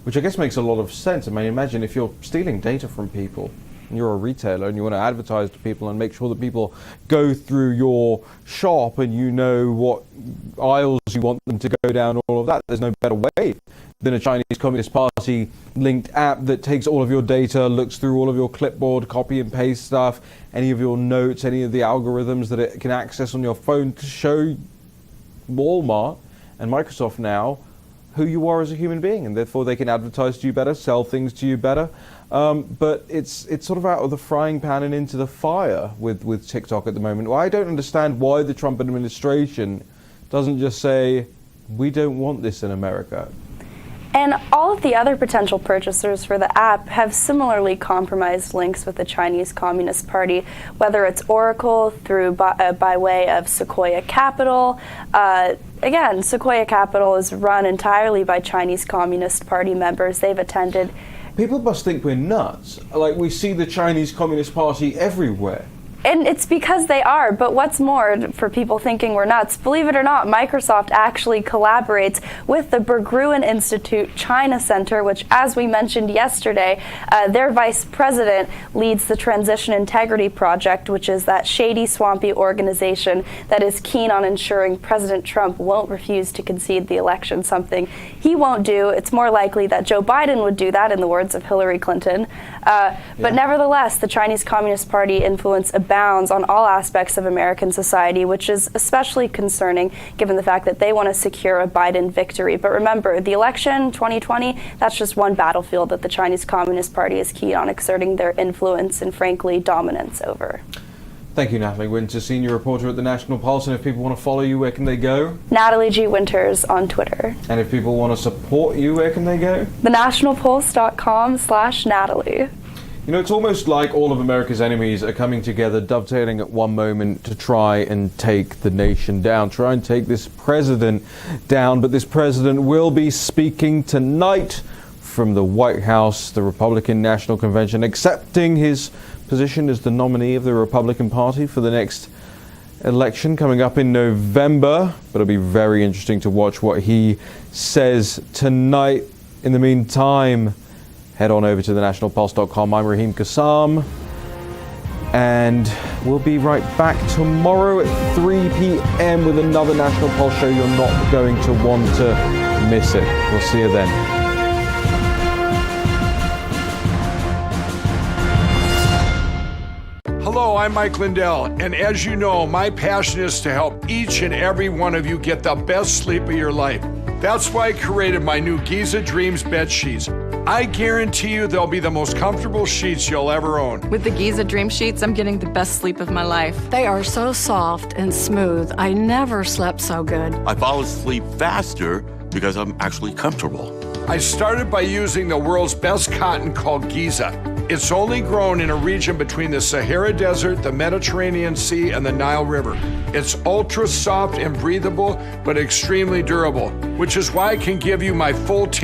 S2: which I guess makes a lot of sense. I mean, imagine if you're stealing data from people, and you're a retailer and you want to advertise to people and make sure that people go through your shop and you know what aisles you want them to go down, all of that. There's no better way than a Chinese Communist Party linked app that takes all of your data, looks through all of your clipboard, copy and paste stuff, any of your notes, any of the algorithms that it can access on your phone to show Walmart and Microsoft now who you are as a human being, and therefore they can advertise to you better, sell things to you better. But it's sort of out of the frying pan and into the fire with TikTok at the moment. Well, I don't understand why the Trump administration doesn't just say, we don't want this in America.
S21: And all of the other potential purchasers for the app have similarly compromised links with the Chinese Communist Party, whether it's Oracle through by way of Sequoia Capital. Again, Sequoia Capital is run entirely by Chinese Communist Party members. They've attended.
S2: People must think we're nuts. Like, we see the Chinese Communist Party everywhere.
S21: And it's because they are, but what's more, for people thinking we're nuts, believe it or not, Microsoft actually collaborates with the Berggruen Institute China Center, which, as we mentioned yesterday, their vice president leads the Transition Integrity Project, which is that shady, swampy organization that is keen on ensuring President Trump won't refuse to concede the election, something he won't do. It's more likely that Joe Biden would do that, in the words of Hillary Clinton. But nevertheless, the Chinese Communist Party influence abounds on all aspects of American society, which is especially concerning given the fact that they want to secure a Biden victory. But remember, the election 2020, that's just one battlefield that the Chinese Communist Party is keen on exerting their influence and, frankly, dominance over.
S2: Thank you, Natalie Winter, senior reporter at the National Pulse. And if people want to follow you, where can they go?
S21: Natalie G. Winters on Twitter.
S2: And if people want to support you, where can they go?
S21: thenationalpulse.com/Natalie.
S2: You know, it's almost like all of America's enemies are coming together, dovetailing at one moment to try and take the nation down, try and take this president down. But this president will be speaking tonight from the White House, the Republican National Convention, accepting his position as the nominee of the Republican Party for the next election coming up in November. But it'll be very interesting to watch what he says tonight. In the meantime, head on over to thenationalpulse.com. I'm Raheem Kassam, and we'll be right back tomorrow at 3 p.m. with another National Pulse show. You're not going to want to miss it. We'll see you then.
S5: Hello, I'm Mike Lindell, and as you know, my passion is to help each and every one of you get the best sleep of your life. That's why I created my new Giza Dreams bed sheets. I guarantee you they'll be the most comfortable sheets you'll ever own.
S7: With the Giza Dream Sheets, I'm getting the best sleep of my life.
S10: They are so soft and smooth. I never slept so good.
S8: I fall asleep faster because I'm actually comfortable.
S5: I started by using the world's best cotton called Giza. It's only grown in a region between the Sahara Desert, the Mediterranean Sea, and the Nile River. It's ultra soft and breathable, but extremely durable, which is why I can give you my full team